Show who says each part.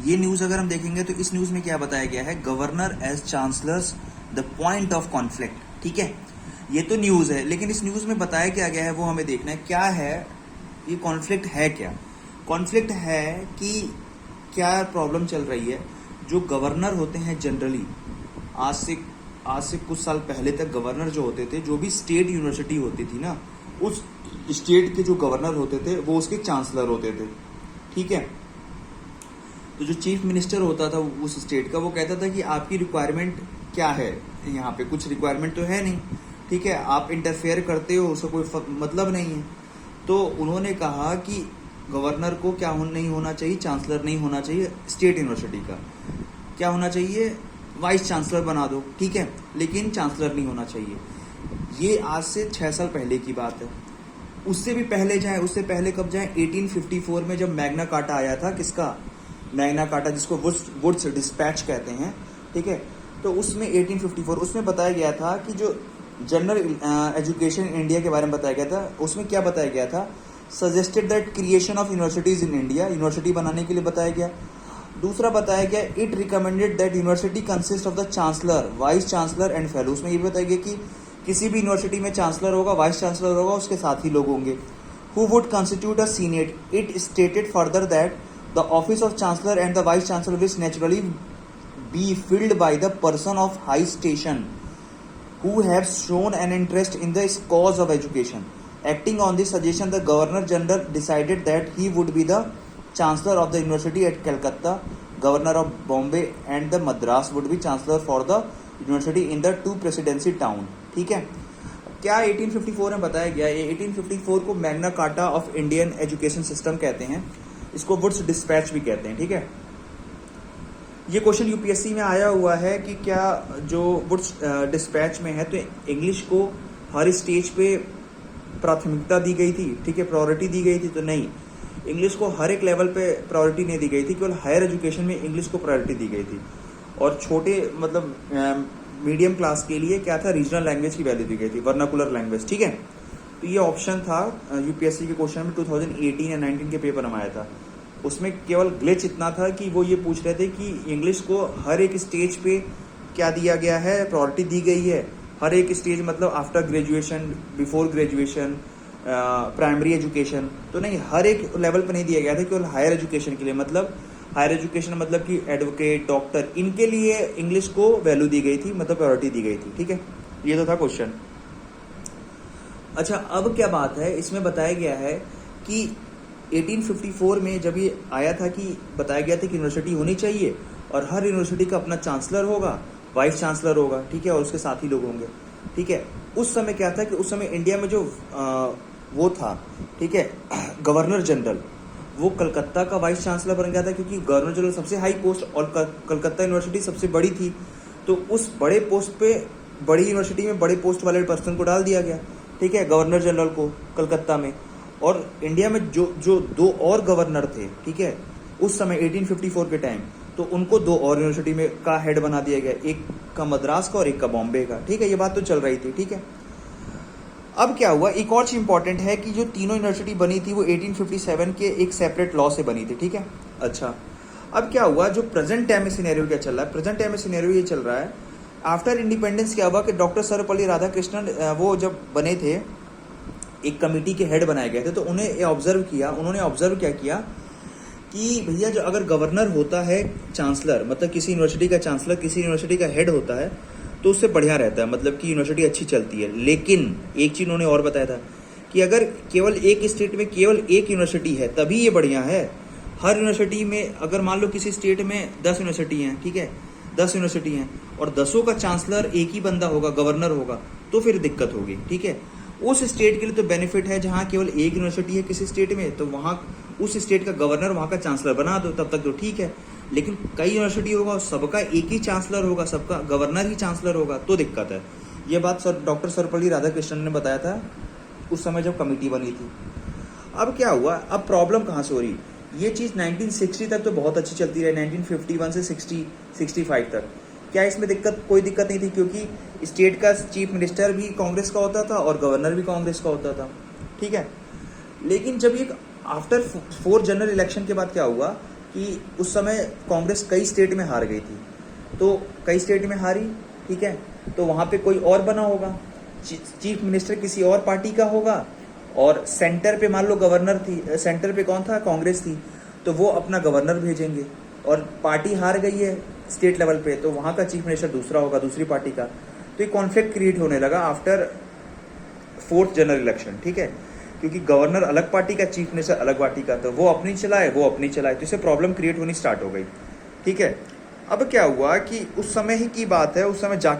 Speaker 1: ये न्यूज़ अगर हम देखेंगे तो इस न्यूज़ में क्या बताया गया है, governor as chancellors the point of conflict. ठीक है, ये तो न्यूज़ है, लेकिन इस न्यूज़ में बताया क्या गया है वो हमें देखना है क्या है, ये कॉन्फ्लिक्ट है क्या। कॉन्फ्लिक्ट है कि क्या प्रॉब्लम चल रही है। जो गवर्नर होते हैं जनरली, आज से कुछ साल पहले तक गवर्नर जो होते थे, जो भी स्टेट यूनिवर्सिटी होती थी ना, उस स्टेट के जो गवर्नर होते थे वो उसके चांसलर होते थे। ठीक है, तो जो चीफ मिनिस्टर होता था उस स्टेट का, वो कहता था कि आपकी रिक्वायरमेंट क्या है, यहाँ पे कुछ रिक्वायरमेंट तो है नहीं, ठीक है, आप इंटरफेयर करते हो, उसका कोई मतलब नहीं है। तो उन्होंने कहा कि गवर्नर को क्या नहीं होना चाहिए, चांसलर नहीं होना चाहिए स्टेट यूनिवर्सिटी का, क्या होना चाहिए, वाइस चांसलर बना दो, ठीक है, लेकिन चांसलर नहीं होना चाहिए। ये आज से 6 साल पहले की बात है। उससे भी पहले जाए, उससे पहले कब जाए, 1854 में जब मैग्ना कार्टा आया था, किसका, मैग्ना कार्टा, जिसको वुड्स डिस्पैच कहते हैं। ठीक है, तो उसमें 1854 उसमें बताया गया था कि जो जनरल एजुकेशन इंडिया के बारे में बताया गया था, उसमें क्या बताया गया था, suggested that creation of universities in India, university बनाने के लिए बताया गया। दूसरा बताया गया, it recommended that university consist of the chancellor, vice chancellor and fellow. उसमें ये भी बताया गया कि किसी भी यूनिवर्सिटी में चांसलर होगा, वाइस चांसलर होगा, उसके साथ ही लोग होंगे, who would constitute a senate. It stated further that the office of chancellor and the vice chancellor will naturally be filled by the person of high station who have shown an interest in the cause of education. Acting on this suggestion, the Governor General decided that he would be the Chancellor of the University at Calcutta, Governor of Bombay and the Madras would be Chancellor for the University in the two presidency town. ठीक है, क्या 1854 में बताया गया, ये 1854 को Magna carta of Indian education system कहते हैं, इसको वुड्स डिस्पैच भी कहते हैं। ठीक है, ये क्वेश्चन यूपीएससी में आया हुआ है कि क्या जो वुड्स डिस्पैच में है, तो इंग्लिश को हर स्टेज पे प्राथमिकता दी गई थी, ठीक है, प्रायोरिटी दी गई थी, तो नहीं, इंग्लिश को हर एक लेवल पे प्रायोरिटी नहीं दी गई थी, केवल हायर एजुकेशन में इंग्लिश को प्रायोरिटी दी गई थी। और छोटे मतलब मीडियम क्लास के लिए क्या था, रीजनल लैंग्वेज की वैल्यू दी गई थी, वर्नाकुलर लैंग्वेज। ठीक है, तो ये ऑप्शन था यूपीएससी के क्वेश्चन में 2018 या 19 के पेपर में आया था। उसमें केवल ग्लिच इतना था कि वो ये पूछ रहे थे कि इंग्लिश को हर एक स्टेज पे क्या दिया गया है, प्रायोरिटी दी गई है, हर एक स्टेज मतलब after graduation, before graduation, primary education, तो नहीं, हर एक लेवल पे नहीं दिया गया था, केवल हायर एजुकेशन के लिए, मतलब हायर एजुकेशन मतलब कि एडवोकेट, डॉक्टर, इनके लिए इंग्लिश को वैल्यू दी गई थी, मतलब प्रायोरिटी दी गई थी। ठीक है, ये तो था क्वेश्चन। अच्छा, अब क्या बात है, इसमें बताया गया है कि 1854 में जब ये आया था कि बताया गया था कि यूनिवर्सिटी होनी चाहिए और हर यूनिवर्सिटी का अपना चांसलर होगा, वाइस चांसलर होगा, ठीक है, और उसके साथ ही लोग होंगे। ठीक है, उस समय क्या था कि उस समय इंडिया में जो वो था, ठीक है, गवर्नर जनरल, वो कलकत्ता का वाइस चांसलर बन गया था, क्योंकि गवर्नर जनरल सबसे हाई पोस्ट और कलकत्ता यूनिवर्सिटी सबसे बड़ी थी, तो उस बड़े पोस्ट पे, बड़ी यूनिवर्सिटी में बड़े पोस्ट वाले पर्सन को डाल दिया गया, ठीक है, गवर्नर जनरल को कलकत्ता में। और इंडिया में जो दो और गवर्नर थे, ठीक है, उस समय 1854 के टाइम, तो उनको दो और यूनिवर्सिटी में का हेड बना दिया गया, एक का मद्रास का और एक का बॉम्बे का। ठीक है, ये बात तो चल रही थी। ठीक है, अब क्या हुआ, एक और चीज इंपॉर्टेंट है कि जो तीनों यूनिवर्सिटी बनी थी वो 1857 के एक सेपरेट लॉ से बनी थी। ठीक है, अच्छा, अब क्या हुआ, जो प्रेजेंट टाइम में सिनेरियो क्या चल रहा है, प्रेजेंट टाइम में सिनेरियो ये चल रहा है, आफ्टर इंडिपेंडेंस क्या हुआ कि डॉक्टर सर्वपल्ली राधाकृष्णन वो जब बने थे, एक कमेटी के हेड बनाए गए थे, तो उन्होंने ऑब्जर्व क्या किया कि भैया जो अगर गवर्नर होता है चांसलर, मतलब किसी यूनिवर्सिटी का चांसलर किसी यूनिवर्सिटी का हेड होता है, तो उससे बढ़िया रहता है, मतलब कि यूनिवर्सिटी अच्छी चलती है। लेकिन एक चीज उन्होंने और बताया था कि अगर केवल एक स्टेट में केवल एक यूनिवर्सिटी है तभी ये बढ़िया है। हर यूनिवर्सिटी में अगर मान लो किसी स्टेट में 10 यूनिवर्सिटी हैं, ठीक है, 10 यूनिवर्सिटी हैं और 10 का चांसलर एक ही बंदा होगा, गवर्नर होगा, तो फिर दिक्कत होगी। ठीक है, उस स्टेट के लिए तो बेनिफिट है जहां केवल एक यूनिवर्सिटी है किसी स्टेट में, तो वहां उस स्टेट का गवर्नर वहां का चांसलर बना दो, तब तक तो ठीक है। लेकिन कई यूनिवर्सिटी होगा, सबका एक ही चांसलर होगा, सबका गवर्नर ही चांसलर होगा, तो दिक्कत है। ये बात डॉक्टर सर्वपल्ली राधाकृष्णन ने बताया था उस समय जब कमेटी बनी थी। अब क्या हुआ, अब प्रॉब्लम कहाँ से हो रही, ये चीज़ 1960 तक तो बहुत अच्छी चलती रही, 1951 से 65 तक क्या इसमें कोई दिक्कत नहीं थी, क्योंकि स्टेट का चीफ मिनिस्टर भी कांग्रेस का होता था और गवर्नर भी कांग्रेस का होता था। ठीक है, लेकिन जब ये आफ्टर 4 जनरल इलेक्शन के बाद क्या हुआ कि उस समय कांग्रेस कई स्टेट में हार गई थी, तो कई स्टेट में हारी, ठीक है, तो वहाँ पे कोई और बना होगा, चीफ मिनिस्टर किसी और पार्टी का होगा, और सेंटर पे मान लो गवर्नर थी, सेंटर पे कौन था, कांग्रेस थी, तो वो अपना गवर्नर भेजेंगे, और पार्टी हार गई है स्टेट लेवल पे, तो वहाँ का चीफ मिनिस्टर दूसरा होगा, दूसरी पार्टी का। तो ये कॉन्फ्लिक्ट क्रिएट होने लगा आफ्टर 4th जनरल इलेक्शन, ठीक है, क्योंकि गवर्नर अलग पार्टी का, चीफ मिनिस्टर अलग पार्टी का, तो वो अपनी चलाए, वो अपनी चलाए, तो इससे प्रॉब्लम क्रिएट होनी स्टार्ट हो गई, ठीक है। अब क्या हुआ कि उस समय ही की बात है, उस समय